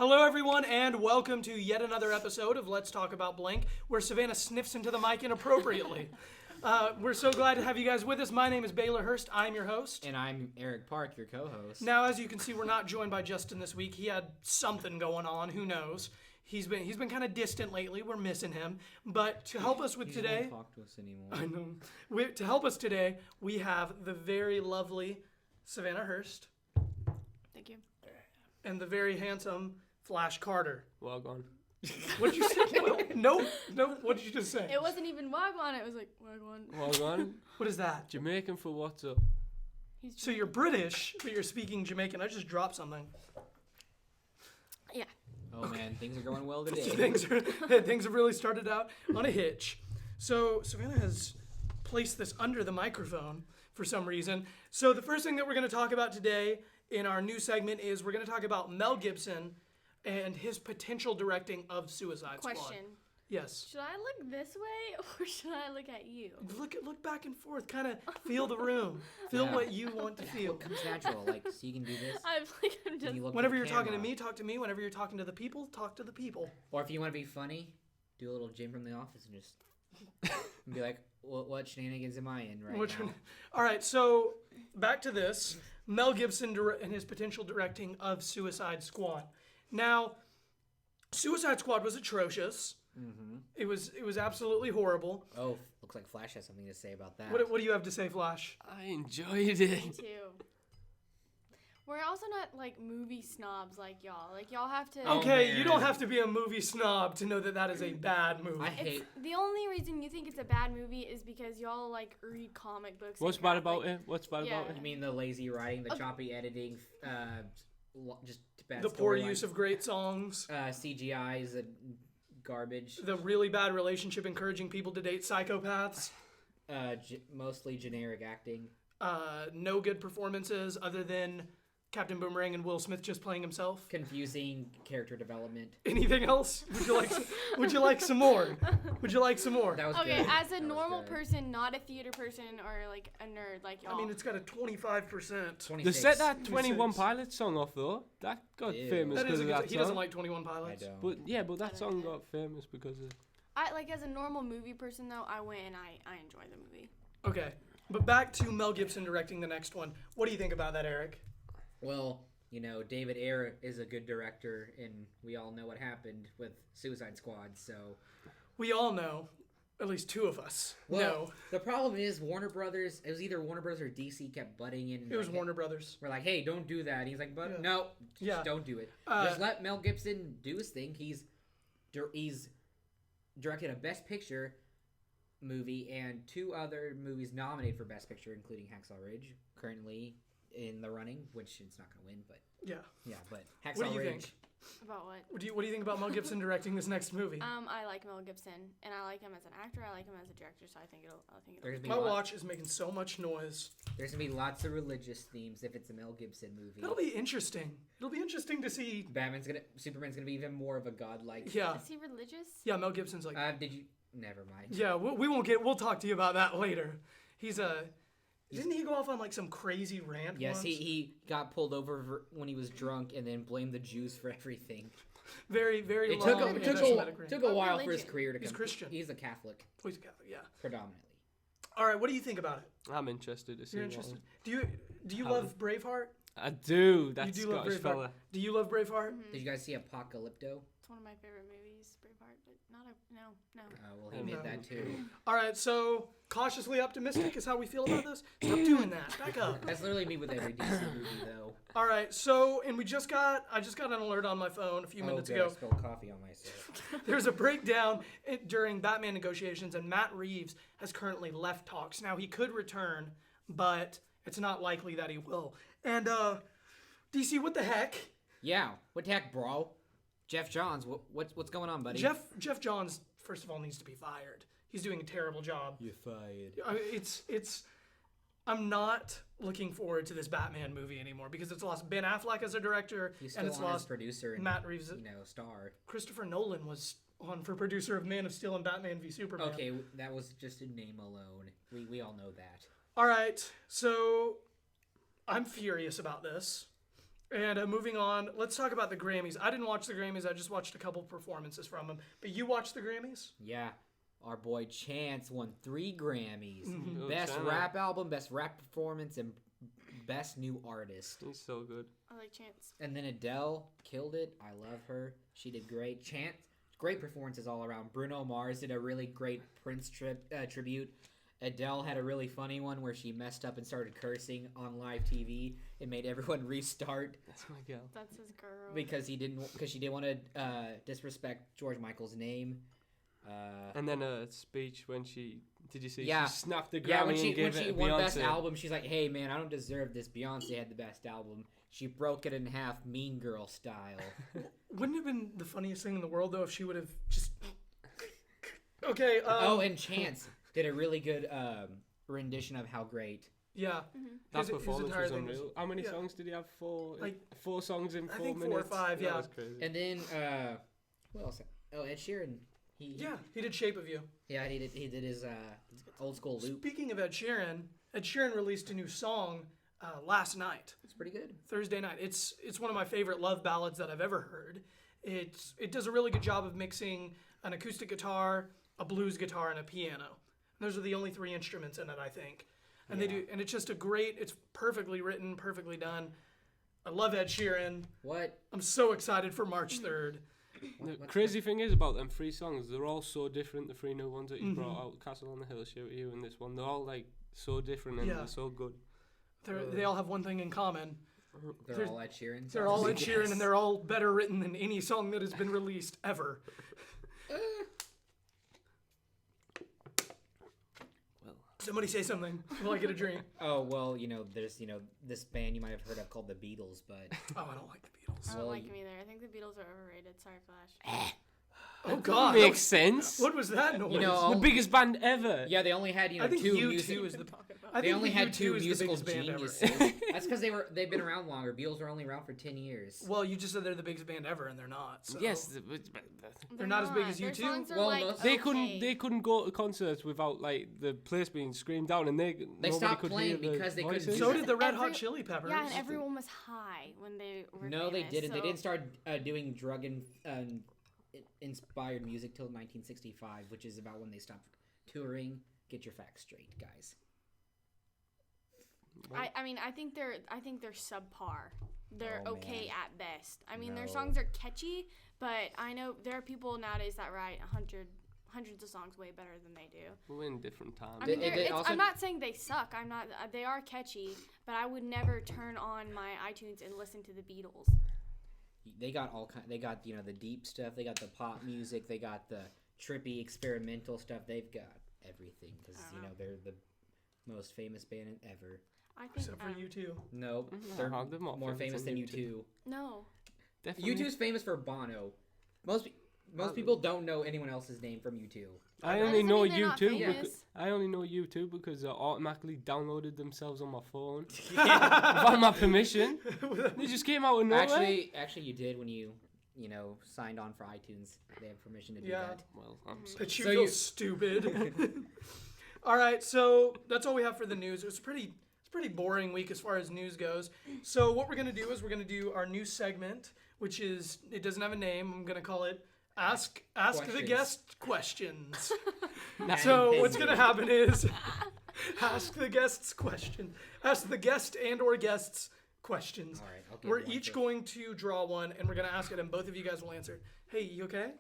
Hello, everyone, and welcome to yet another episode of Let's Talk About Blank, where Savannah sniffs into the mic inappropriately. We're so glad to have you guys with us. My name is Baylor Hurst. I'm your host. And I'm Eric Park, your co-host. Now, as you can see, we're not joined by Justin this week. He had something going on. Who knows? He's been kind of distant lately. We're missing him. But to help us with today, He won't talk to us anymore. I know. To help us today, we have the very lovely Savannah Hurst. Thank you. And the very handsome Flash Carter. Well gone. What did you say? No. What did you just say? It wasn't even Wagwan, it was like Wagwan. Well gone. What is that? Jamaican for what's up? So you're British, but you're speaking Jamaican. I just dropped something. Yeah. Oh man, things are going well today. Things have really started out on a hitch. So Savannah has placed this under the microphone for some reason. So the first thing that we're going to talk about today in our new segment is we're going to talk about Mel Gibson and his potential directing of Suicide Squad. Question. Yes. Should I look this way or should I look at you? Look back and forth. Kind of feel the room. Feel Yeah. what you want to feel. What comes natural, like, so you can do this. I'm just. You look Whenever to you're the talking to camera. me, talk to me. Whenever you're talking to the people, talk to the people. Or if you want to be funny, do a little Jim from the office and just and be like, what shenanigans am I in now? All right, so back to this. Mel Gibson and his potential directing of Suicide Squad. Now, Suicide Squad was atrocious. Mm-hmm. It was absolutely horrible. Oh, looks like Flash has something to say about that. What do you have to say, Flash? I enjoyed Me it. too. We're also not like movie snobs like y'all. Like y'all have to. Oh, Okay, man. you don't have to be a movie snob to know that that is a bad movie. I It's, hate. the only reason you think it's a bad movie is because y'all like read comic books. What's and bad crap, about like, it? What's bad about yeah. it? You mean the lazy writing, the Okay. choppy editing, just bad The poor storyline. use of great songs. CGI is a garbage. The really bad relationship encouraging people to date psychopaths. Mostly generic acting. No good performances other than Captain Boomerang and Will Smith just playing himself. Confusing character development. Anything else? Would you like some more? Would you like some more? That was Okay, good. as a That was normal good. person, not a theater person or like a nerd like y'all. I mean, it's got a 25%. 26. They set that 26. 21 Pilots song off though. That got Ew. famous That because is of a that good, he doesn't song. like 21 I Pilots. don't. But yeah, but that I song don't know. got famous because of. I like as a normal movie person though, I went and I enjoyed the movie. Okay, but back to Mel Gibson directing the next one. What do you think about that, Eric? Well, David Ayer is a good director, and we all know what happened with Suicide Squad, so... We all know, at least two of us Well, know. the problem is Warner Brothers, it was either Warner Brothers or DC kept butting in. And It was like, Warner Brothers. We're like, hey, don't do that. And he's like, but Yeah. no, just Yeah. don't do it. Uh, Just let Mel Gibson do his thing. He's directed a Best Picture movie and 2 other movies nominated for Best Picture, including Hacksaw Ridge, currently in the running, which it's not going to win, but Yeah. but Hacksaw What do you Ridge. think? About what? What do you think about Mel Gibson directing this next movie? I like Mel Gibson, and I like him as an actor. I like him as a director, so I think it'll. There's be My lot- watch is making so much noise. There's gonna be lots of religious themes if it's a Mel Gibson movie. That'll be interesting. It'll be interesting to see. Superman's gonna be even more of a godlike. Yeah. Is he religious? Yeah, Mel Gibson's like. Did you? Never mind. Yeah, we'll talk to you about that later. Didn't he go off on like some crazy rant Yes, once? he got pulled over when he was drunk and then blamed the Jews for everything. Very, very It long took anti-Semitic rant. a What while for his religion? career to He's come. Christian. He's a Catholic, Oh, he's a Catholic, yeah. predominantly. All right, what do you think about it? I'm interested to see. You're that interested. one. Do you How- love Braveheart? I do. That You do love Scottish Braveheart. fella. Do you love Braveheart? Mhm. Did you guys see Apocalypto? It's one of my favorite movies, Braveheart, but not a no. Well, he made that too. All right, so cautiously optimistic is how we feel about this. Stop doing that. Back up. That's literally me with every DC movie, though. All right, so and I just got an alert on my phone a few minutes good, I ago. spilled coffee on myself. There's a breakdown during Batman negotiations, and Matt Reeves has currently left talks. Now he could return, but it's not likely that he will. And DC, what the heck? Yeah, what the heck, bro? Jeff Johns, what's going on, buddy? Jeff Johns, first of all, needs to be fired. He's doing a terrible job. You're fired. I'm not looking forward to this Batman movie anymore because it's lost Ben Affleck as a director He's and still it's on as lost producer and Matt Reeves. star. Christopher Nolan was on for producer of Man of Steel and Batman v Superman. Okay, that was just a name alone. We all know that. All right, so I'm furious about this. And moving on, let's talk about the Grammys. I didn't watch the Grammys. I just watched a couple performances from them. But you watched the Grammys? Yeah. Our boy Chance won 3 Grammys. Mm-hmm. Best rap album, best rap performance, and best new artist. He's so good. I like Chance. And then Adele killed it. I love her. She did great. Chance, great performances all around. Bruno Mars did a really great Prince tribute. Adele had a really funny one where she messed up and started cursing on live TV and made everyone restart That's my girl. That's his girl. because she didn't want to disrespect George Michael's name. And then a speech when did you see? Yeah. She snapped the Grammy Yeah, when and gave she it to won Beyonce. best album, she's like, "Hey man, I don't deserve this. Beyonce had the best album. She broke it in half, Mean Girl style." Wouldn't it have been the funniest thing in the world, though, if she would have just... Okay, And Chance did a really good rendition of how great. Yeah. That His performance entire was thing was- unreal. How many yeah. songs did he have? 4? Like, 4 songs in 4 I think minutes? 4 or 5, That yeah. was crazy. And then who else? Oh, Ed Sheeran. He did Shape of You. Yeah, he did his old school loop. Speaking of Ed Sheeran released a new song last night, It's pretty good. Thursday night. It's one of my favorite love ballads that I've ever heard. It does a really good job of mixing an acoustic guitar, a blues guitar, and a piano. And those are the only 3 instruments in it, I think. And it's just it's perfectly written, perfectly done. I love Ed Sheeran. What? I'm so excited for March 3rd. The crazy thing is about them 3 songs, they're all so different. The 3 new ones that you brought out, Castle on the Hill, Shout at You, and this one, they're all like so different and they're so good. They all have one thing in common. They're all Ed Sheeran. They're all Ed Sheeran, and they're all better written than any song that has been released ever. Somebody say something while I get a drink. Oh well, there's this band you might have heard of called the Beatles, but Oh, I don't like the Beatles. I don't well, like him either. I think the Beatles are overrated. Sorry, Flash. Oh, God. Makes sense. What was that noise? The biggest band ever. yeah, they only had I think 2 U2 music. is the... They only had 2 U2 is the musical biggest band ever. geniuses. That's because they've been around longer. Beatles were only around for 10 years. Well, you just said they're the biggest band ever, and they're not. So. Yes, They're not as big as Their U2? songs are Well, like, most- they okay. couldn't go to concerts without like the place being screamed down, and They nobody stopped could playing hear the because they couldn't voices. do So did the Red Hot Every- Chili Peppers. Yeah, and everyone was high when they were No, they famous, didn't. They so- didn't start doing drug inspired music till 1965, which is about when they stopped touring. Get your facts straight, guys. I mean, I think they're subpar. They're Oh, okay man. at best. I mean, their No. songs are catchy, but I know there are people nowadays that write hundreds of songs way better than they do. We're in different times. I mean, They also- I'm not saying they suck. I'm not. They are catchy, but I would never turn on my iTunes and listen to the Beatles. They got all kind. They got the deep stuff. They got the pop music. They got the trippy experimental stuff. They've got everything because I don't know. they're the most famous band ever. I think. Except for U2. No, Mhm. they're They're more famous than U2. No. Definitely. U2 is famous for Bono. Most people don't know anyone else's name from U2. I That only doesn't know mean they're not U2 famous. because I only know U2 because I automatically downloaded themselves on my phone without my permission. They just came out of nowhere. Actually, you did when you signed on for iTunes. They have permission to do Yeah. that. Well, I'm sorry. But you So feel you- stupid. All right, so that's all we have for the news. It's a pretty boring week as far as news goes. So what we're gonna do is we're gonna do our new segment, which is it doesn't have a name. I'm gonna call it Ask the Questions. Guest Questions. Nice. So what's gonna happen is ask the guests question. Ask the guest and or guests questions. All right, I'll give We're one each for- going to draw one, and we're gonna ask it, and both of you guys will answer. Hey, you okay?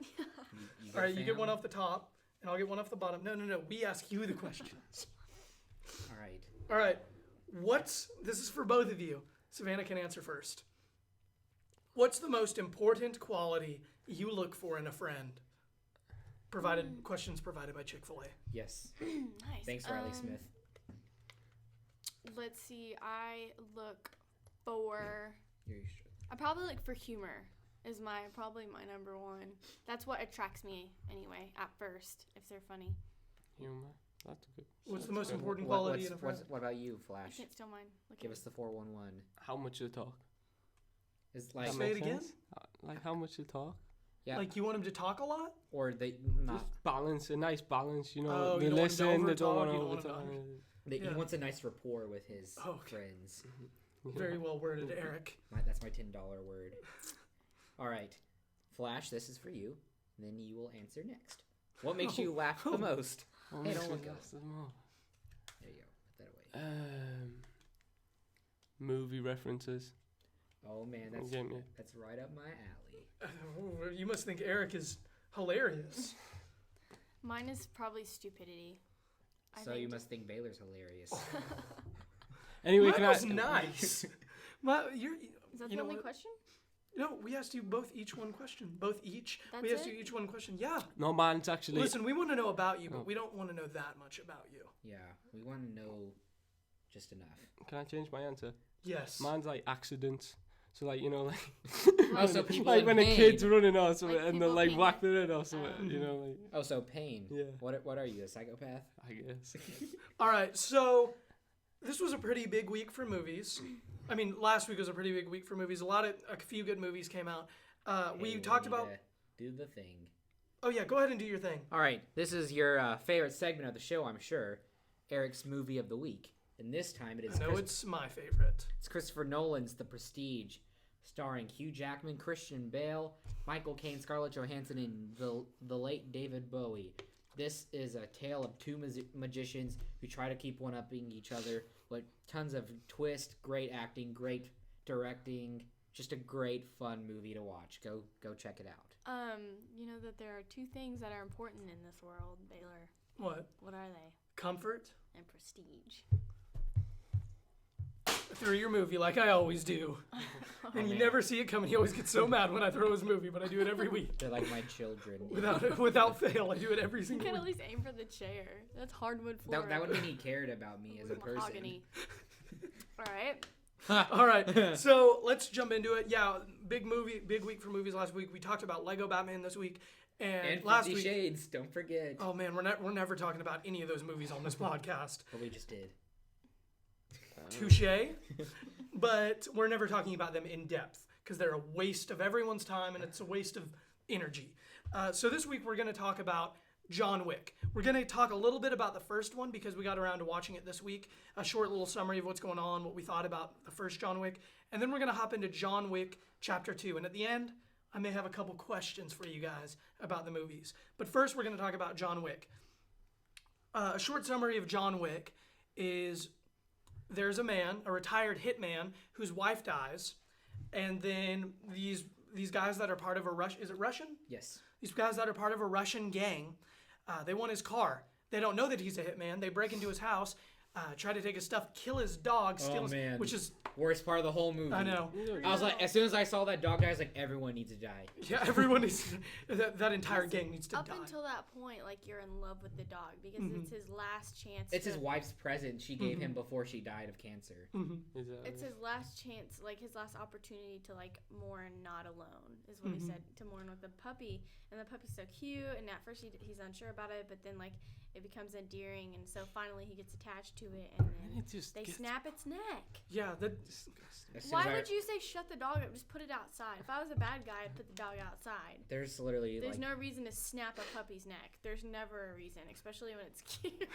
You All right, you get fam? one off the top, and I'll get one off the bottom. No. We ask you the questions. All right. All right. This is for both of you. Savannah can answer first. What's the most important quality you look for in a friend? Questions provided by Chick-fil-A. Yes. Nice. Thanks, Riley Smith. Let's see. I look for. You're I probably look for humor. Is probably my number one. That's what attracts me anyway. At first, if they're funny. Humor. That's good. What's the most good. important quality in a friend? What about you, I Flash? can't steal mine. Look Give at us the 411. How much to talk? It's like Say Make it again? sense? Like how much to talk? yeah, Like you want him to talk a lot? or they not. Just balance, a nice balance. You know, Oh, they you don't want him to listen. They don't overtalk, want you to don't want him to overtalk. He Yeah. wants a nice rapport with his Oh, okay. friends. Very well worded, Eric. That's my $10 word. All right, Flash, this is for you. And then you will answer next. What makes you laugh the most? What Hey, makes don't me look up. laugh the most? There you go. Put that away. Movie references. Oh man, that's right up my alley. You must think Eric is hilarious. Mine is probably stupidity. So you must think Baylor's hilarious. Anyway, Mine can was I? nice. Is that you the know only what? question? No, we asked you both each one question. Both each. That's We asked it? you each one question. Yeah. No, mine's actually. Listen, we want to know about you, but Oh. we don't want to know that much about you. Yeah, we want to know just enough. Can I change my answer? Yes. Mine's like accidents. So like like. Oh, so people like in when a pain. kid's running or something, Like and they'll people like being whack their head or something. Like. Oh, so pain. Yeah. What are you, a psychopath? I guess. All right. So this was a pretty big week for movies. I mean, last week was a pretty big week for movies. A few good movies came out. We Hey, talked need about. to do the thing. Oh yeah, go ahead and do your thing. All right, this is your favorite segment of the show, I'm sure. Eric's movie of the week, and this time it is. No, it's my favorite. It's Christopher Nolan's The Prestige, starring Hugh Jackman, Christian Bale, Michael Caine, Scarlett Johansson, and the late David Bowie. This is a tale of two magicians who try to keep one-upping each other with tons of twist, great acting, great directing, just a great fun movie to watch. Go check it out. You know that there are two things that are important in this world, Baylor. What? What are they? Comfort. And prestige. Through your movie, like I always do. And you man. never see it coming. He always gets so mad when I throw his movie, but I do it every week. They're like my children. Without fail, I do it every You single can week. at least aim for the chair. That's hardwood floor. That would mean he cared about me as a person. Mahogany. All right. All right, so let's jump into it. Yeah, big week for movies last week. We talked about Lego Batman this week, and last 50 week. Shades, don't forget. Oh man, we're never talking about any of those movies on this podcast. But we just did. Touche. But we're never talking about them in depth because they're a waste of everyone's time and it's a waste of energy. So this week we're going to talk about John Wick. We're going to talk a little bit about the first one because we got around to watching it this week. A short little summary of what's going on, what we thought about the first John Wick. And then we're going to hop into John Wick Chapter 2. And at the end, I may have a couple questions for you guys about the movies. But first, we're going to talk about John Wick. A short summary of John Wick is there's a man, a retired hitman, whose wife dies. And then these guys that are part of is it Russian? Yes. These guys that are part of a Russian gang, they want his car. They don't know that he's a hitman. They break into his house, try to take his stuff, kill his dog, steal his, man. which is, Worst part of the whole movie. I know. I was like, as soon as I saw that dog die, I was like, everyone needs to die. Yeah, everyone needs, that entire gang needs to Up die. until that point, like, you're in love with the dog because it's his last chance. It's his wife's present she gave him before she died of cancer. It's his last chance, like his last opportunity to like mourn not alone, is what he said, to mourn with the puppy. And the puppy's so cute, and at first he's unsure about it, but then like it becomes endearing, and so finally he gets attached to it, and then they snap its neck. Yeah, that. Why would you say shut the dog up? Just put it outside. If I was a bad guy, I'd put the dog outside. There's literally There's like no reason to snap a puppy's neck. There's never a reason, especially when it's cute.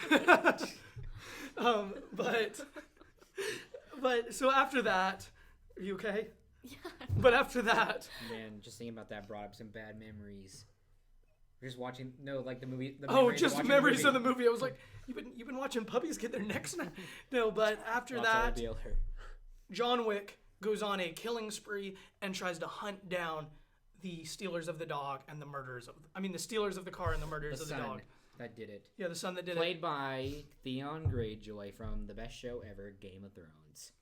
But so after that, are you okay? Yeah. But after that, man, just thinking about that brought up some bad memories. We're just watching the movie. The oh, memories of just watching memories the of the movie. I was like, you've been watching puppies get their necks snapped. No, but after Lots that, of Baylor. John Wick goes on a killing spree and tries to hunt down the stealers of the dog and the murderers the stealers of the car and the murderers The of the son dog. that did it. Yeah, the son that did Played it. by Theon Greyjoy from the best show ever, Game of Thrones.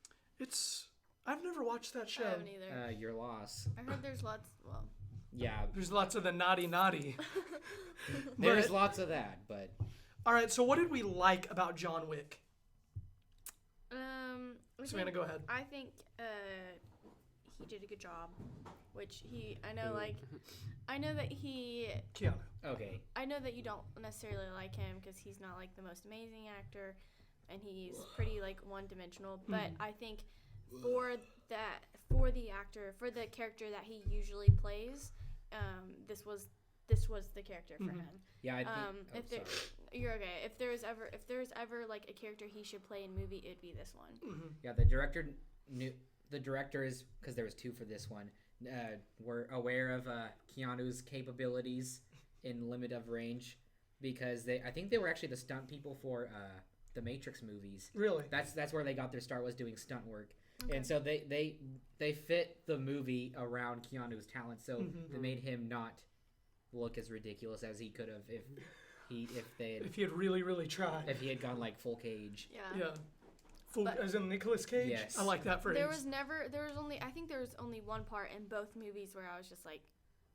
I've never watched that I show. haven't either. Your loss. I heard there's lots. Well, Yeah, There's lots of the naughty. there's lots of that, but All right, so what did we like about John Wick? Savannah, go ahead. I think he did a good job, I know that he. Keanu. okay. I know that you don't necessarily like him because he's not like the most amazing actor, and he's pretty like one-dimensional. But I think for the character that he usually plays, this was the character for him. Yeah, I think. you're okay. If there's ever like a character he should play in movie, it'd be this one. Yeah, the director knew. The directors, because there was 2 for this one, were aware of Keanu's capabilities in limit of range, because I think they were actually the stunt people for the Matrix movies. Really? That's where they got their start, was doing stunt work. Okay. And so they fit the movie around Keanu's talent, so they made him not look as ridiculous as he could have if he had really tried. if he had gone like full Cage. Yeah. Yeah. Full, as in Nicolas Cage? Yes. I like that phrase. I think there was only one part in both movies where I was just like,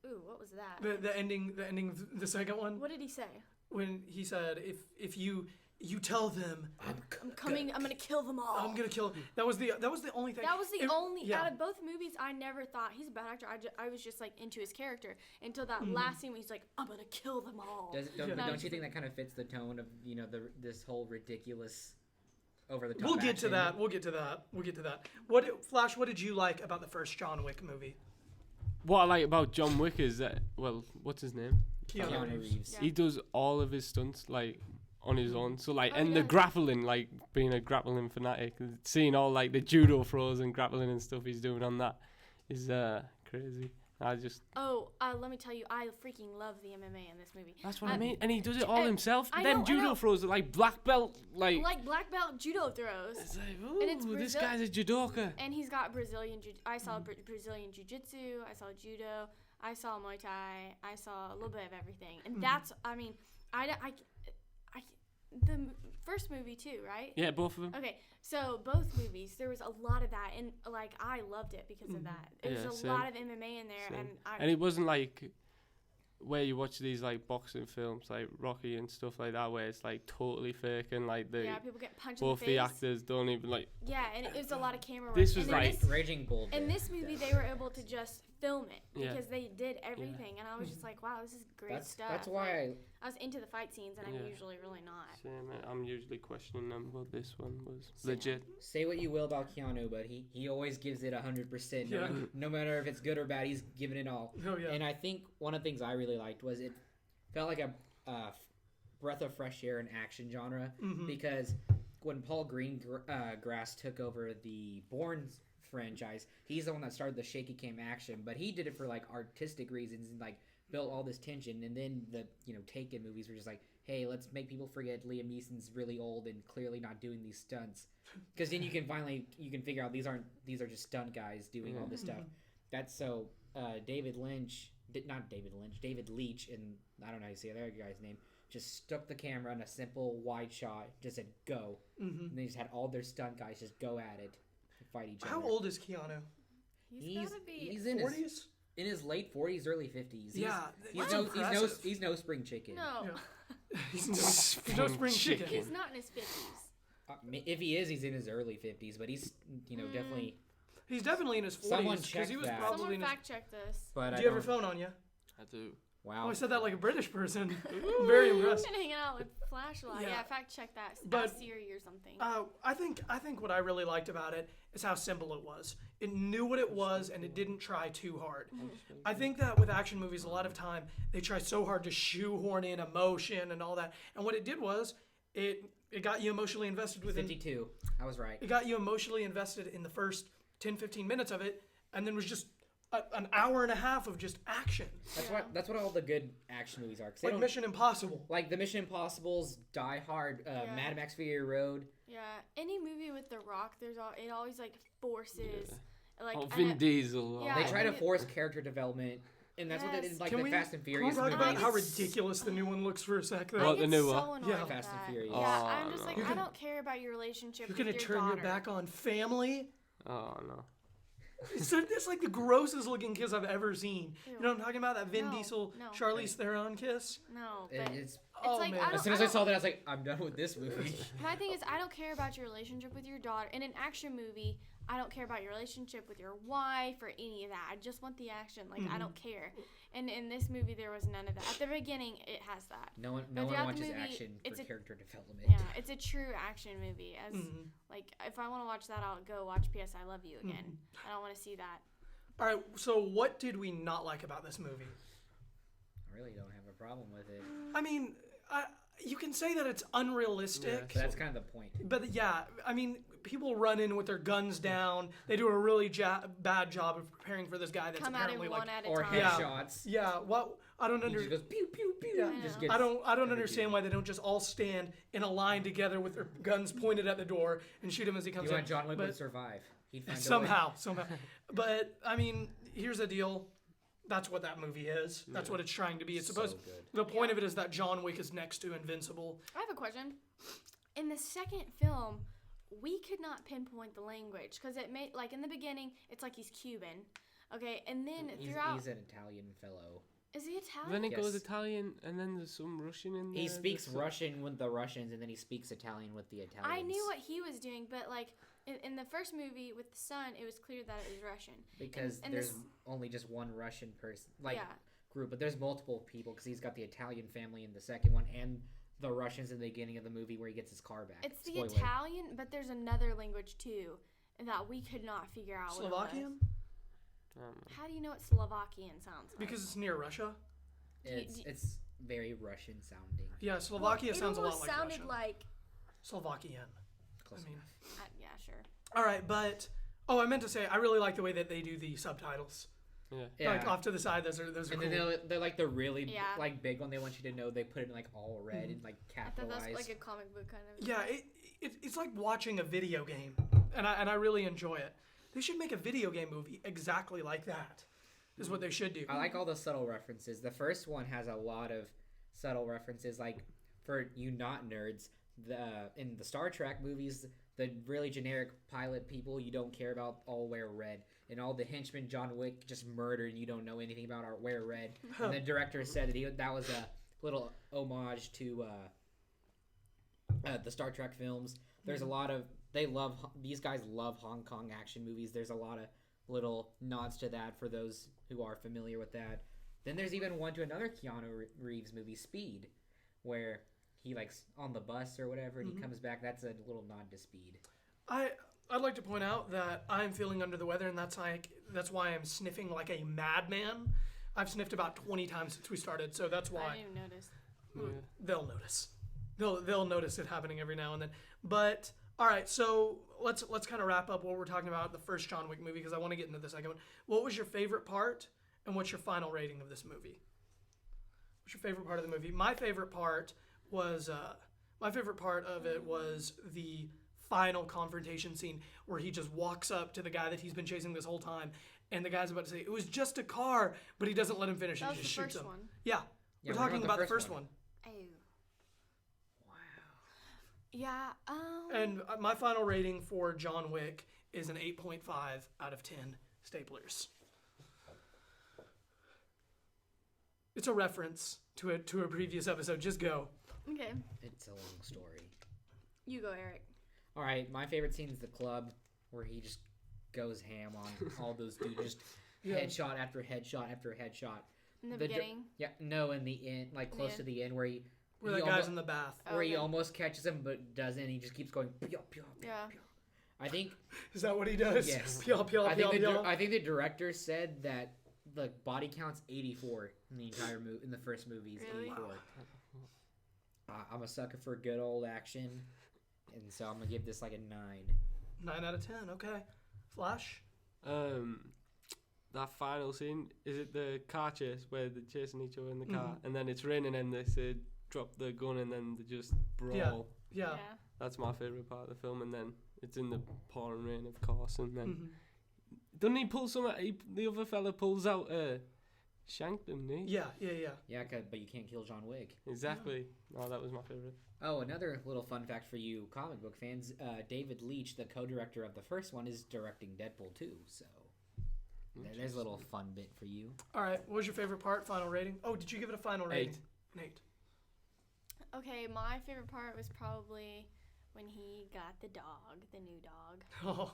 ooh, what was that? The ending of the second one? What did he say? When he said, if you tell them I'm coming, I'm gonna kill them all. I'm gonna kill. That was the only thing. That was the only yeah. out of both movies. I never thought he's a bad actor. I was just like into his character until that last scene when he's like, "I'm gonna kill them all." Don't you think that kind of fits the tone of this whole ridiculous, over the top? We'll get to that. We'll get to that. Flash? What did you like about the first John Wick movie? What I like about John Wick is that, well, what's his name? Keanu Reeves. Yeah. He does all of his stunts like on his own. So like, Oh, and the yeah. grappling, like being a grappling fanatic, seeing all like the judo throws and grappling and stuff he's doing on that is crazy. Let me tell you, I freaking love the MMA in this movie. That's what I mean. And he does it all I- himself. I Them know, I judo know. throws are like black belt, like black belt judo throws. it's like, And it's ooh, this Brazil- guy's a judoka. And he's got Brazilian I saw Brazilian jiu-jitsu, I saw judo, I saw Muay Thai, I saw a little bit of everything. And that's, I mean, the first movie too, right? Yeah, both of them. Okay, so both movies, there was a lot of that, and like I loved it because of that. There's Yeah, a same. lot of MMA in there, Same. and And it wasn't like where you watch these like boxing films like Rocky and stuff like that, where it's like totally fake and like the people get punched both in the the face. actors don't even like. Yeah, and it was a lot of camera work. This was and in like- this, Raging Bull. in this movie, they were able to just film it Yeah. because they did everything, and I was just like, wow, this is great stuff. That's why I was into the fight scenes, and Yeah. I'm usually really not. Same, I'm usually questioning them, but this one was legit. say what you will about Keanu, but he always gives it 100%. Yeah. No matter if it's good or bad, he's giving it all. Oh yeah. And I think one of the things I really liked was it felt like a breath of fresh air in action genre, because when Paul Greengrass took over the Bourne franchise, he's the one that started the shaky cam action, but he did it for like artistic reasons and like built all this tension. And then the Taken movies were just like, hey, let's make people forget Liam Neeson's really old and clearly not doing these stunts, because then you can figure out these are just stunt guys doing all this stuff. That's so David Leach, and I don't know how you say the other guy's name, just stuck the camera on a simple wide shot, just said go, and they just had all their stunt guys just go at it and fight each other. How old is Keanu? He's gotta be. He's in 40s? his late 40s, early 50s. Yeah, he's that's no impressive. he's no spring chicken. No, Yeah. He's no spring chicken. he's not in his 50s. If he is, he's in his early 50s, but he's definitely. He's definitely in his 40s. Someone 'cause check he was that. probably Someone in his... fact check this. But Do you have your phone on you? I do. Wow. Oh, I said that like a British person. I'm very impressed. Been hanging out with flashlight. Yeah. Yeah, fact check that. But- Ask Siri or something. I think what I really liked about it is how simple it was. It knew what it was and it didn't try too hard. I think that with action movies, a lot of time they try so hard to shoehorn in emotion and all that. And what it did was it got you emotionally invested within. 52. I was right. It got you emotionally invested in the first 10, 15 minutes of it, and then was just an hour and a half of just action. That's what all the good action movies are. 'Cause they Like don't- Mission Impossible. Like the Mission Impossibles, Die Hard, Mad Max Fury Road. Yeah, any movie with The Rock, it always like forces like. Oh, and Vin it- Diesel. Yeah, They I try to think force character development, and that's what they did in, like the Fast and Furious Can we talk movies. about how ridiculous the new one looks for a sec? I Though? What, the get new so one? annoyed Yeah. with Fast and that. Furious. Yeah, Oh, I'm just no. like, You're I gonna- don't care about your relationship You're with gonna your turn daughter. your back on family? Oh no. It's like the grossest looking kiss I've ever seen. Ew. You know what I'm talking about? That Vin No, Diesel, no. Charlize Theron kiss? No, And but it's, Oh, like, man. I don't- as soon as I saw that, I was like, I'm done with this movie. my thing is, I don't care about your relationship with your daughter. In an action movie, I don't care about your relationship with your wife or any of that. I just want the action. Like, I don't care. And in this movie, there was none of that. At the beginning, it has that. No one But throughout the watches movie, action for it's a- character development. Yeah, it's a true action movie. As like, if I want to watch that, I'll go watch P.S. I Love You again. I don't want to see that. All right, so what did we not like about this movie? I really don't have a problem with it. I mean, you can say that it's unrealistic. So that's kind of the point. But yeah, I mean, people run in with their guns down. They do a really bad job of preparing for this guy that's Come at him apparently one like, at a Or time. headshots. yeah. What I don't He just understand. goes pew pew pew. Yeah. He just I gets I don't every understand dude. why they don't just all stand in a line together with their guns pointed at the door and shoot him as he comes You in. want John Wick But would survive. He'd find a way. somehow. But I mean, here's the deal. That's what that movie is. That's what it's trying to be. It's supposed. So good. The point Yeah. of it is that John Wick is next to Invincible. I have a question. In the second film, we could not pinpoint the language because it made like in the beginning, it's like he's Cuban, okay, and then throughout, He's an Italian fellow. is he Italian? Then it goes Yes. Italian, and then there's some Russian in there. He speaks There's Russian with the Russians, and then he speaks Italian with the Italians. I knew what he was doing, but like in the first movie with the son, it was clear that it was Russian. Because and there's this- only just one Russian person, like Yeah. group, but there's multiple people because he's got the Italian family in the second one and the Russians in the beginning of the movie where he gets his car back. It's the Spoiler. Italian, but there's another language too that we could not figure out. what it was. Slovakian? How do you know what Slovakian sounds like? Because it's near Russia. It's very Russian sounding. Yeah, Slovakia sounds a lot almost like sounded Russian. like Slovakian. Close I mean, enough. yeah, sure. all right, but I meant to say I really like the way that they do the subtitles. Yeah. Yeah. Like off to the side, those are and cool. then they're like the really Yeah. like big one. They want you to know they put it in like all red and like I thought capitalized. that's like a comic book kind of. Yeah, it's like watching a video game, and I really enjoy it. They should make a video game movie exactly like that. Is what they should do. I like all the subtle references. The first one has a lot of subtle references. Like for you not nerds, in the Star Trek movies, the really generic pilot people you don't care about all wear red, and all the henchmen John Wick just murdered you don't know anything about wear red. And the director said that was a little homage to the Star Trek films. There's a lot of these guys love Hong Kong action movies. There's a lot of little nods to that for those who are familiar with that. Then there's even one to another Keanu Reeves movie, Speed, where he likes on the bus or whatever, and he comes back. That's a little nod to Speed. I'd like to point out that I'm feeling under the weather, and that's why I'm sniffing like a madman. I've sniffed about 20 times since we started, so that's I why didn't even notice. they'll notice. They'll notice it happening every now and then. But all right, so let's kind of wrap up what we're talking about the first John Wick movie because I want to get into the second one. What was your favorite part, and what's your final rating of this movie? What's your favorite part of the movie? My favorite part was the final confrontation scene where he just walks up to the guy that he's been chasing this whole time, and the guy's about to say it was just a car, but he doesn't let him finish. That He was just the shoots first him. one. Yeah, Yeah, we're talking about the first one. Oh. Wow. Yeah. And my final rating for John Wick is an 8.5 out of 10 staplers. It's a reference to a previous episode. Just go. Okay. It's a long story. You go, Eric. All right, my favorite scene is the club where he just goes ham on all those dudes, just headshot after headshot after headshot. In the The beginning. In the end, like close to the end, where he Where that guy's in the bath. where he Okay. almost catches him but doesn't. He just keeps going. Pew, pew, pew, Yeah. pew. I think Is that what he does? Yes. Pyaw, pyaw, I think pyaw, pyaw. I think the director said that the body count's 84 in the entire movie. In the first movie, is Really? 84. I'm a sucker for good old action, and so I'm gonna give this like a 9. 9 out of 10. Okay. Flash. That final scene, is it the car chase where they're chasing each other in the car, and then it's raining and they say drop the gun and then they just brawl. Yeah. That's my favourite part of the film, and then it's in the pouring rain, of course, and then Mm-hmm. doesn't he pull something? The other fella pulls out shanked him, didn't he? Yeah. Yeah, but you can't kill John Wick. Exactly. Oh, that was my favourite. Oh, another little fun fact for you comic book fans: David Leitch, the co-director of the first one, is directing Deadpool 2. So there's a little fun bit for you. All right. What was your favorite part? Final rating? Oh, did you give it a final rating? 8. An 8. Okay, my favorite part was probably when he got the dog, the new dog. Oh,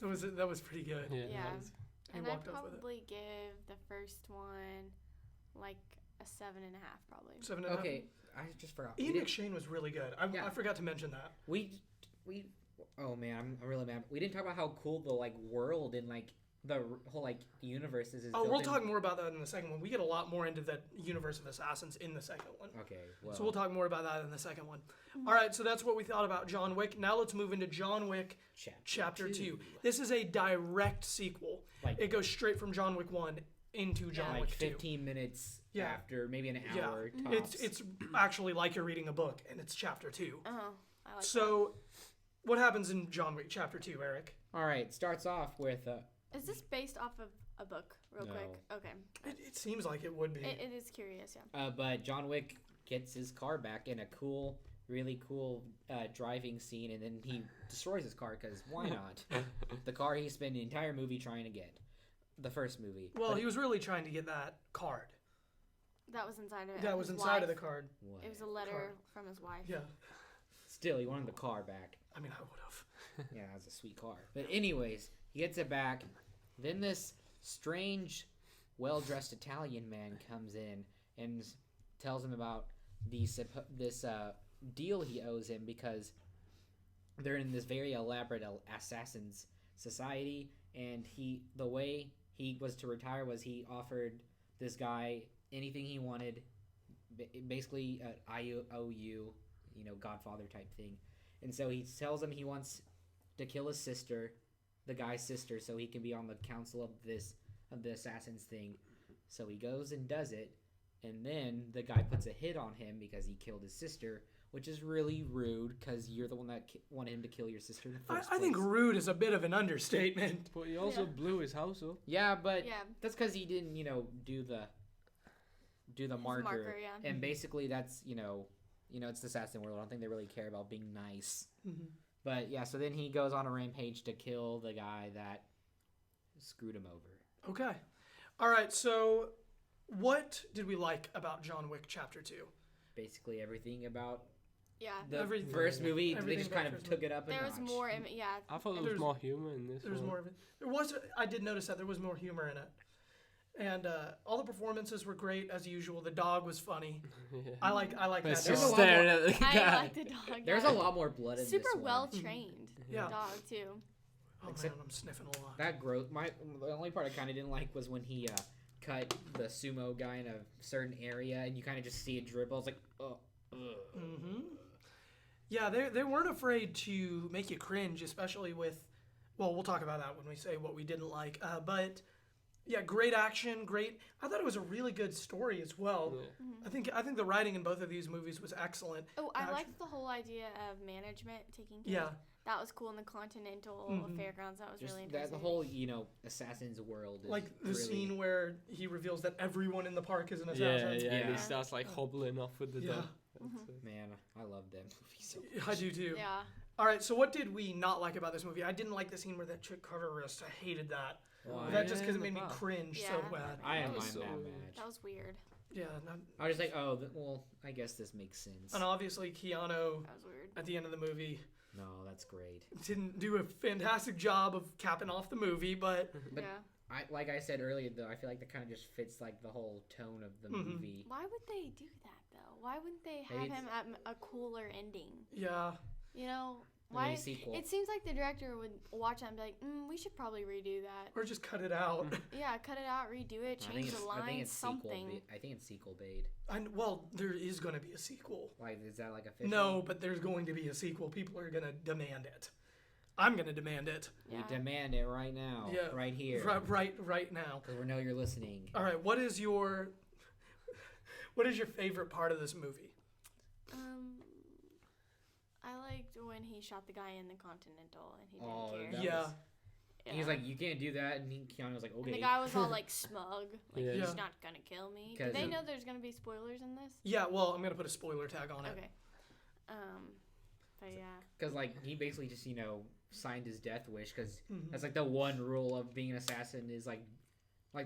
That was that was pretty good. Yeah. Yeah. that was- He And I'd walked off with it. probably give the first one like a 7.5, probably. 7.5. Okay, I just forgot. Ian McShane was really good. Yeah. I forgot to mention that. We oh man, I'm really mad. We didn't talk about how cool the like world and like whole like universe is. Oh, built we'll in- talk more about that in the second one. We get a lot more into the universe of assassins in the second one. Okay, well, So we'll talk more about that in the second one. All right, so that's what we thought about John Wick. Now let's move into John Wick Chapter 2. This is a direct sequel. Like- it goes straight from John Wick 1 into John like Wick 2. 15 minutes Yeah. after, maybe an Yeah. hour tops. It's actually like you're reading a book, and it's Chapter 2. I like So what happens in John Wick Chapter 2, Eric? All right, starts off with that. Is this based off of a book, real No. quick? Okay. It seems like it would be. It is curious, yeah. but John Wick gets his car back in a cool, really cool driving scene, and then he destroys his car because why not? The car he spent the entire movie trying to get. The first movie. Well, But he was really trying to get that card. That was inside of it. That was inside of the card. what? It was a letter Card. from his wife. Yeah. Still, he wanted the car back. I mean, I would have. Yeah, that was a sweet car. But anyways, he gets it back. Then this strange, well-dressed Italian man comes in and tells him about this deal he owes him because they're in this very elaborate assassins society, and the way he was to retire was he offered this guy anything he wanted, basically IOU, Godfather type thing. And so he tells him he wants to kill his sister, the guy's sister, so he can be on the council of the assassins thing. So he goes and does it, and then the guy puts a hit on him because he killed his sister, which is really rude because you're the one that wanted him to kill your sister in the first I think place. rude is a bit of an understatement. But he also Yeah. blew his house up. Yeah, but Yeah. that's because he didn't, do the marker. marker, yeah. And basically that's, it's the assassin world. I don't think they really care about being nice. Mhm. But yeah, so then he goes on a rampage to kill the guy that screwed him over. Okay. All right, so what did we like about John Wick Chapter 2? Basically everything about Yeah. the Everything- first movie. They everything just about kind of first took it up a There was notch. more, yeah. I thought there There's- was more humor in this There was one. more of it. I did notice that there was more humor in it. And all the performances were great as usual. The dog was funny. Yeah. I like But that it's There's just a dog. lot staring at the I guy. like the dog. There's yeah. a lot more blood in Super this one. well trained Yeah. dog too. Oh Except- man, I'm sniffing a lot. That growth. The only part I kind of didn't like was when he cut the sumo guy in a certain area, and you kind of just see it dribble. I was like, oh. Mm-hmm. Yeah, they weren't afraid to make you cringe, especially with. Well, we'll talk about that when we say what we didn't like. But yeah, great action, great. I thought it was a really good story as well. Yeah. I think the writing in both of these movies was excellent. Oh, I Action. liked the whole idea of management taking care. Yeah. That was cool in the Continental Mhm. Fairgrounds. That was Just really that interesting. the whole assassin's world. Is Like the really, scene where he reveals that everyone in the park is an Yeah, assassin. yeah, and he Yeah. starts like hobbling off with the Yeah. dog. That's it. Man, I love that movie so much. I do too. Yeah. All right, so what did we not like about this movie? I didn't like the scene where that chick cut her wrist. I hated that. Why? That just because it Yeah, made me wow. cringe so Yeah. bad. I didn't That was mind so that weird. match. That was weird. Yeah, I was just like, oh, well, I guess this makes sense. and obviously Keanu That was weird. at the end of the movie No, that's great. didn't do a fantastic job of capping off the movie, but But- yeah. Like I said earlier, though, I feel like that kind of just fits like the whole tone of the Mhm. movie. Why would they do that though? Why wouldn't they have Maybe him at a cooler ending? yeah, You know, Maybe why? a sequel. It seems like the director would watch that and be like, we should probably redo that. or just cut it out. Yeah, cut it out, redo it, I change think the I think lines, it's something. I think it's sequel bait. Well, there is going to be a sequel. Like, is that like official? No, but there's going to be a sequel. People are going to demand it. I'm going to demand it. We Yeah. demand it right now. Yeah. Right here. Right now. Because we know you're listening. All right, what is your favorite part of this movie? I liked when he shot the guy in the Continental and he didn't Oh, care. that Yeah. was- He's like, you can't do that, and Keanu was like, okay. And the guy was all like smug, like Yeah. he's Yeah. not gonna kill me. 'Cause Did they it- know there's gonna be spoilers in this? Yeah, well, I'm going to put a spoiler tag on it. Okay. But yeah. Because like he basically just signed his death wish because Mhm. that's like the one rule of being an assassin is like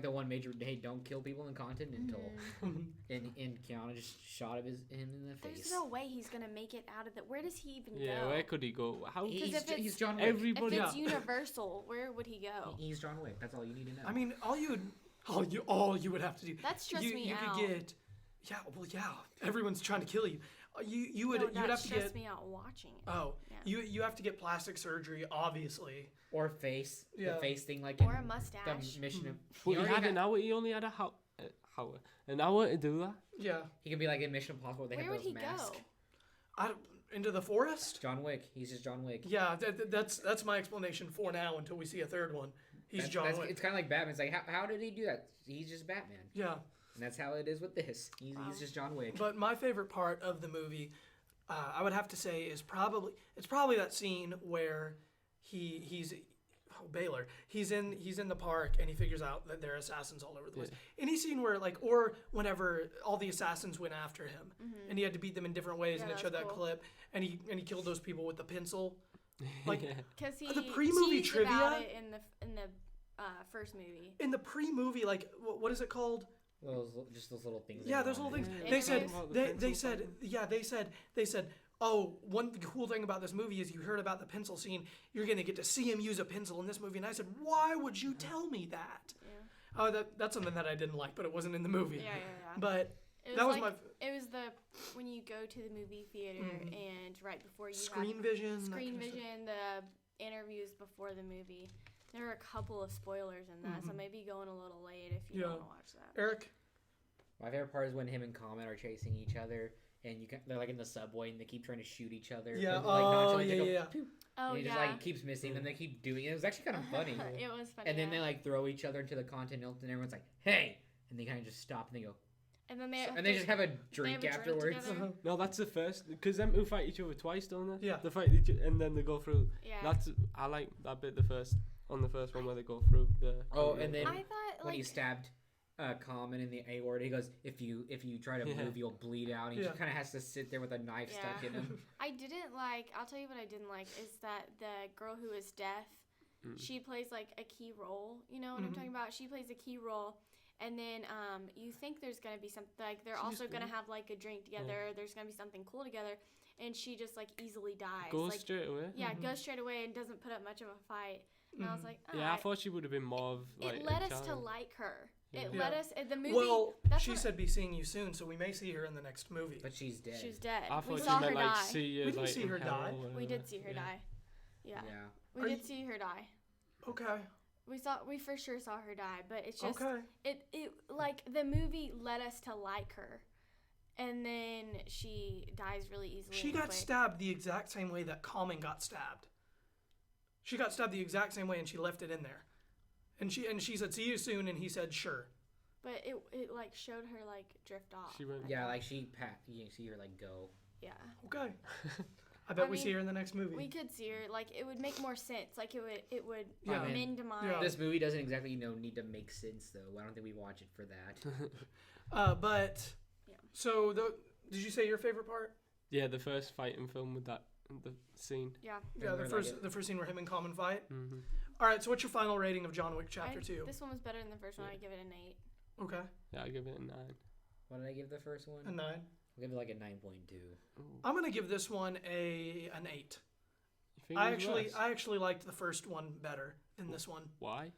the one major hey don't kill people in the Continental. Mhm. And Keanu just shot him in the face. There's no way he's gonna make it out of the. Where does he even Yeah, go? where could he go? How? He's, if it's- he's John Wick. If Everybody. it's Universal, where would he go? He's John Wick. That's all you need to know. I mean, all you would have to do. That stressed me you out. could get, yeah, everyone's trying to kill you. You would No, you'd that have to stressed get me out watching it. oh Yeah. you have to get plastic surgery, obviously. Or face. Yeah. The face thing, like Or in a mustache. the mission. But he already had an hour. He only had an hour to do that. Yeah. He could be like in Mission Impossible. They Where have would those he masks. go? Into the forest. John Wick. He's just John Wick. Yeah, that's my explanation for now until we see a third one. He's John Wick. It's kind of like Batman. It's like, how did he do that? He's just Batman. Yeah. And that's how it is with this. He's just John Wick. But my favorite part of the movie, I would have to say, is probably that scene where he's Baylor. He's in the park and he figures out that there are assassins all over the place. Any scene where or whenever all the assassins went after him and he had to beat them in different ways, and it showed that cool. clip, and he killed those people with the pencil. Like Because he the pre-movie teased trivia about it in the first movie. in the pre-movie, like what is it called? Just those little things. Yeah, those little things. Yeah. They said Interviews? they said, oh, one cool thing about this movie is you heard about the pencil scene. You're gonna get to see him use a pencil in this movie. And I said, why would you tell me that? Yeah. Oh, that's something that I didn't like, but it wasn't in the movie. Yeah. But It that was like, my it was when you go to the movie theater and right before you screen have vision. that screen kind of stuff. vision, the interviews before the movie. There were a couple of spoilers in that, so maybe going a little late if you Yeah. don't want to watch that. Eric. My favorite part is when him and Comet are chasing each other, and they're like in the subway, and they keep trying to shoot each other. Yeah. And, like, nonchalantly they go, yeah. "Pew," Oh and he yeah. just like keeps missing them. They keep doing it. It was actually kind of funny. It was funny. And then yeah. they like throw each other into the Continental, and everyone's like, "Hey!" And they kind of just stop and they go, and then they and they just have a drink drink afterwards. together. No, that's the first, because them two fight each other twice, don't they? Yeah. They fight each, and then they go through. Yeah. I like that bit. The first one where they go through the. Oh, and then I thought when he like stabbed Common in the aorta, he goes, "If you try to move, you'll bleed out." And he just kind of has to sit there with a knife stuck in him. I didn't like. I'll tell you what I didn't like is that the girl who is deaf, she plays like a key role. You know what I'm talking about? She plays a key role. And then you think there's gonna be something like they're also gonna have like a drink together. There's gonna be something cool together, and she just like easily dies. Goes like, straight away. Yeah, goes straight away and doesn't put up much of a fight. And I was like, Yeah, I alright. thought she would have been more of like. It a led us to challenge. like her. Yeah. It Yeah. led us the movie. Well, that's she what- said be seeing you soon, so we may see her in the next movie. But she's dead. she was dead. I We thought saw she her meant like die. see you. We didn't like, see in her hell die. or We whatever. did see her Yeah. die. Yeah. Yeah. We Are did you- see her die. Okay. We for sure saw her die, but it's just Okay. it like the movie led us to like her, and then she dies really easily. She and got quick. stabbed the exact same way that Common got stabbed. She got stabbed the exact same way, and she left it in there. And she said, "See you soon," and he said, "Sure." But it like showed her like drift off. She went. Yeah, like you can see her like go. Yeah. Okay. I bet I we see mean, her in the next movie. We could see her like it would make more sense. Like it would Yeah. I mean, mend to mine. Yeah. This movie doesn't exactly need to make sense though. I don't think we watch it for that. But Yeah. so did you say your favorite part? Yeah, the first fighting film with the scene. Yeah. Yeah, the Remember, like, first scene where him and Common fight. Mm-hmm. All right. So what's your final rating of John Wick Chapter 2? This one was better than the first one. I give it an 8. Okay. Yeah, I give it a 9. What did I give the first one? A 9. I'll give it like a 9.2. I'm gonna give this one an 8. You think I it was worse? actually liked the first one better than this one. Why?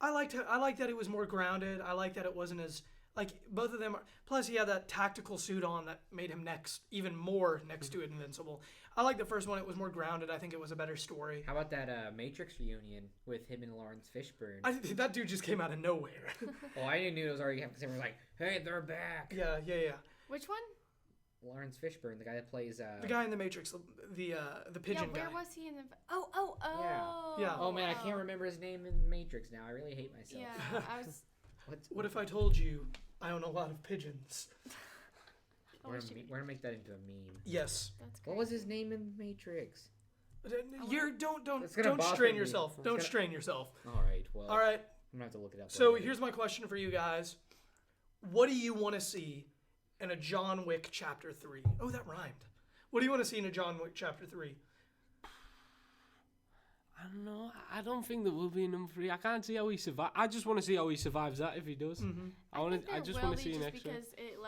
I liked that it was more grounded. I liked that it wasn't as like both of them are. Plus, he had that tactical suit on that made him even more next to invincible. I like the first one. It was more grounded. I think it was a better story. How about that Matrix reunion with him and Lawrence Fishburne? That dude just came out of nowhere. Oh, I didn't knew it was already happening. Everyone was like, "Hey, they're back." yeah. Which one? Lawrence Fishburne, the guy that plays. The guy in the Matrix, the pigeon yeah. Where guy. was he in the? Oh. Yeah. Oh man, I can't remember his name in Matrix now. I really hate myself. Yeah, I was. What if I told you I own a lot of pigeons? I wish you- We're gonna make that into a meme. Yes. That's great. What was his name in Matrix? Don't It's gonna bother strain me. yourself. It's Don't gonna- strain yourself. All right. Well. All right. I'm gonna have to look it up. So later. here's my question for you guys. What do you want to see in a John Wick Chapter 3? Oh, that rhymed. What do you want to see in a John Wick Chapter 3? I don't know. I don't think there will be a number 3. I can't see how he survives. I just want to see how he survives that if he does. Mm-hmm. I just want to see an extra. because it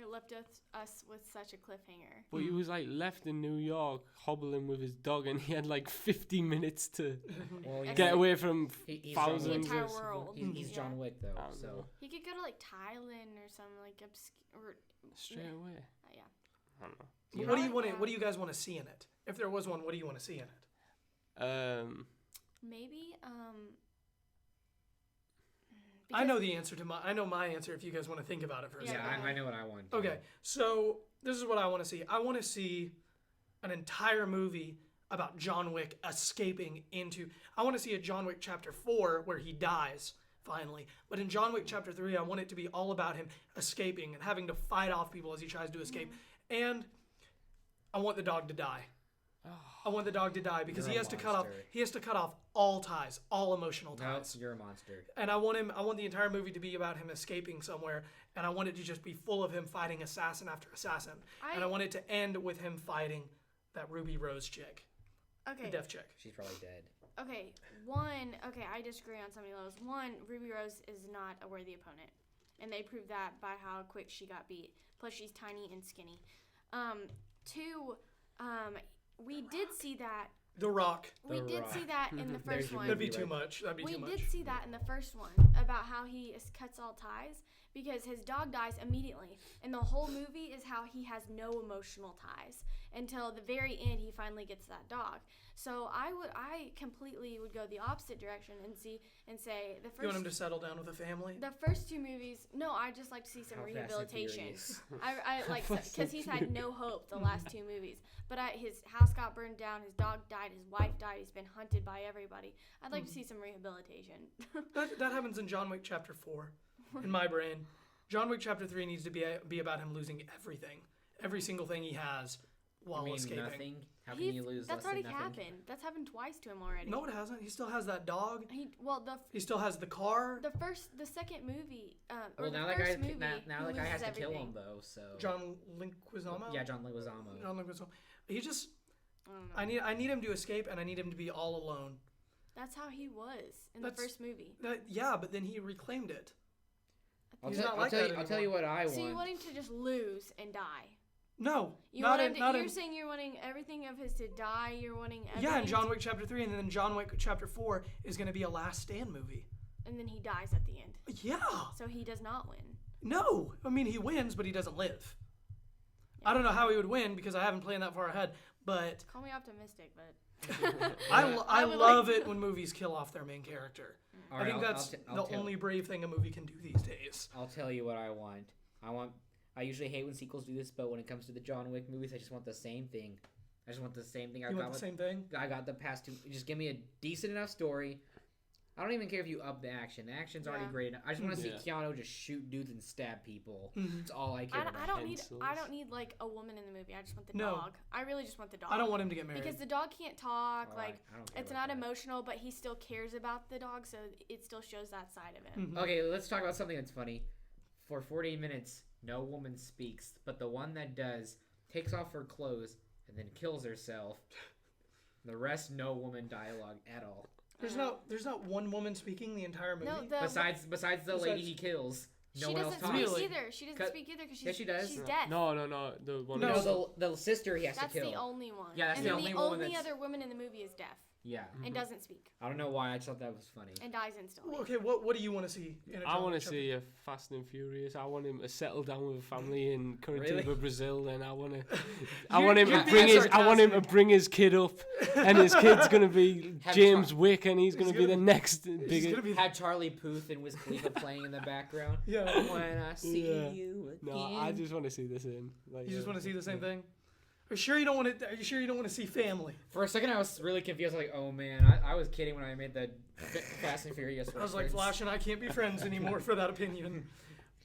left us with such a cliffhanger. But he was like left in New York hobbling with his dog, and he had like 50 minutes to Well, Get get away from he's thousands The John entire of. world. He's Yeah. John Wick though, I don't so know. He could go to like Thailand or something like obscure. Straight away. Yeah. I don't know. What do you guys want to see in it? If there was one, what do you want to see in it? Maybe I know the answer to I know my answer if you guys want to think about it for a second. I know what I want. Okay, so this is what I want to see. I want to see an entire movie about John Wick escaping into... I want to see a John Wick Chapter 4 where he dies, finally. But in John Wick Chapter 3, I want it to be all about him escaping and having to fight off people as he tries to escape. And I want the dog to die. I want the dog to die because he has to cut off all ties, all emotional ties. No, you're a monster. And I want the entire movie to be about him escaping somewhere, and I want it to just be full of him fighting assassin after assassin. And I want it to end with him fighting that Ruby Rose chick. Okay. The deaf chick. She's probably dead. Okay, I disagree on so many levels. One, Ruby Rose is not a worthy opponent. And they proved that by how quick she got beat. Plus, she's tiny and skinny. Two, we did see that. The Rock. We did see that in the first one. That'd be too much. We did see that in the first one about how he cuts all ties because his dog dies immediately. And the whole movie is how he has no emotional ties until the very end he finally gets that dog. So I completely would go the opposite direction and say the first. You want him to settle down with a family? The first two movies, no, I just like to see some rehabilitation. I like because he's had no hope the last two movies. But his house got burned down, his dog died, his wife died, he's been hunted by everybody. I'd like to see some rehabilitation. that happens in John Wick Chapter 4, in my brain. John Wick Chapter 3 needs to be about him losing everything, every single thing he has while escaping. Nothing? How can you lose That's less already than nothing? happened. That's happened twice to him already. No, it hasn't. He still has that dog. He still has the car. The second movie. Well, now that guy has to kill him though. So John Leguizamo. Yeah, John Leguizamo. He just. I need him to escape, and I need him to be all alone. That's how he was in the first movie. Yeah, but then he reclaimed it. I'll tell you what I want. So you want him to just lose and die? No, you're saying you're wanting everything of his to die. You're wanting everything. Yeah, in John Wick Chapter 3, and then John Wick Chapter 4 is going to be a Last Stand movie. And then he dies at the end. Yeah. So he does not win. No, I mean he wins, but he doesn't live. Yeah. I don't know how he would win because I haven't planned that far ahead. But call me optimistic, but I love it when movies kill off their main character. Right, I think that's the only brave thing a movie can do these days. I'll tell you what I want. I usually hate when sequels do this, but when it comes to the John Wick movies, I just want the same thing. I want the same thing. I got the past two. Just give me a decent enough story. I don't even care if you up the action. The action's already great enough. I just want to see Keanu just shoot dudes and stab people. That's all I care about. I don't need like a woman in the movie. I just want the dog. I really just want the dog. I don't want him to get married because the dog can't talk. Well, it's not emotional, but he still cares about the dog, so it still shows that side of him. Mm-hmm. Okay, let's talk about something that's funny. For 40 minutes, no woman speaks, but the one that does takes off her clothes and then kills herself. The rest, no woman dialogue at all. There's not one woman speaking the entire movie. No, besides the lady he kills. No one else talks. She doesn't speak either because she does. She's deaf. No. The one. No, the sister he has to kill. That's the only one. Yeah, that's the only one. The only other woman in the movie is deaf. Yeah. And doesn't speak. I don't know why. I just thought that was funny. And dies instantly. Okay, what do you want to see? I want to see a Fast and Furious. I want him to settle down with a family in Curitiba, Brazil, and I want him to bring his kid up, and his kid's gonna be James Wick, and he's gonna be the next big. Have Charlie Puth and Wiz Khalifa playing in the background. Yeah. When I see you again. No, I just want to see this in. You just want to see the same thing. Are you sure you don't want to see family? For a second, I was really confused. I was like, "Oh man, I was kidding when I made the Fast and Furious." I was like, Flash and I can't be friends anymore for that opinion.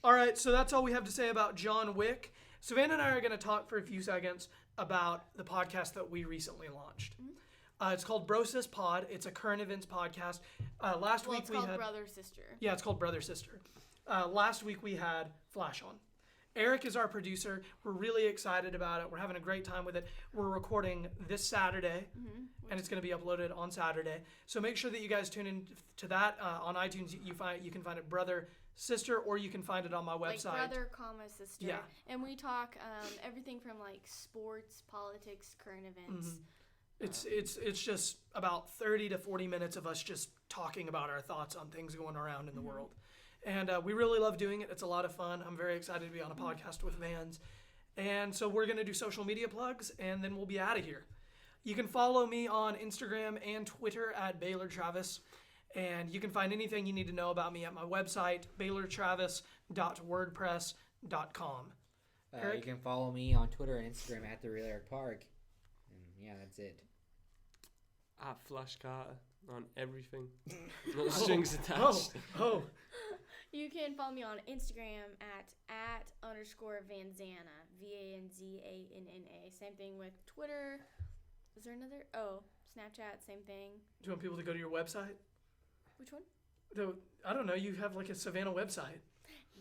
All right, so that's all we have to say about John Wick. Savannah and I are going to talk for a few seconds about the podcast that we recently launched. Mm-hmm. It's called Brosis Pod. It's a current events podcast. Last week we had Brother Sister. Yeah, it's called Brother Sister. Last week we had Flash on. Eric is our producer. We're really excited about it. We're having a great time with it. We're recording this Saturday, and it's going to be uploaded on Saturday. So make sure that you guys tune in to that on iTunes. You can find it Brother Sister, or you can find it on my website. Like Brother, Sister. Yeah. And we talk everything from like sports, politics, current events. Mm-hmm. It's just about 30 to 40 minutes of us just talking about our thoughts on things going around in the world. And we really love doing it. It's a lot of fun. I'm very excited to be on a podcast with Vanz. And so we're going to do social media plugs, and then we'll be out of here. You can follow me on Instagram and Twitter at Baylor Travis. And you can find anything you need to know about me at my website, baylortravis.wordpress.com. You can follow me on Twitter and Instagram at the Real Eric Park. And yeah, that's it. At Flash Carter on everything. No strings attached. You can follow me on Instagram at @_Vanzana, VANZANNA. Same thing with Twitter. Is there another? Oh, Snapchat, same thing. Do you want people to go to your website? Which one? I don't know. You have like a Savannah website.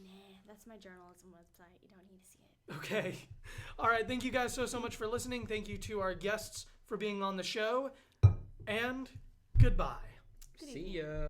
Nah, that's my journalism website. You don't need to see it. Okay. All right. Thank you guys so much for listening. Thank you to our guests for being on the show. And goodbye. See ya.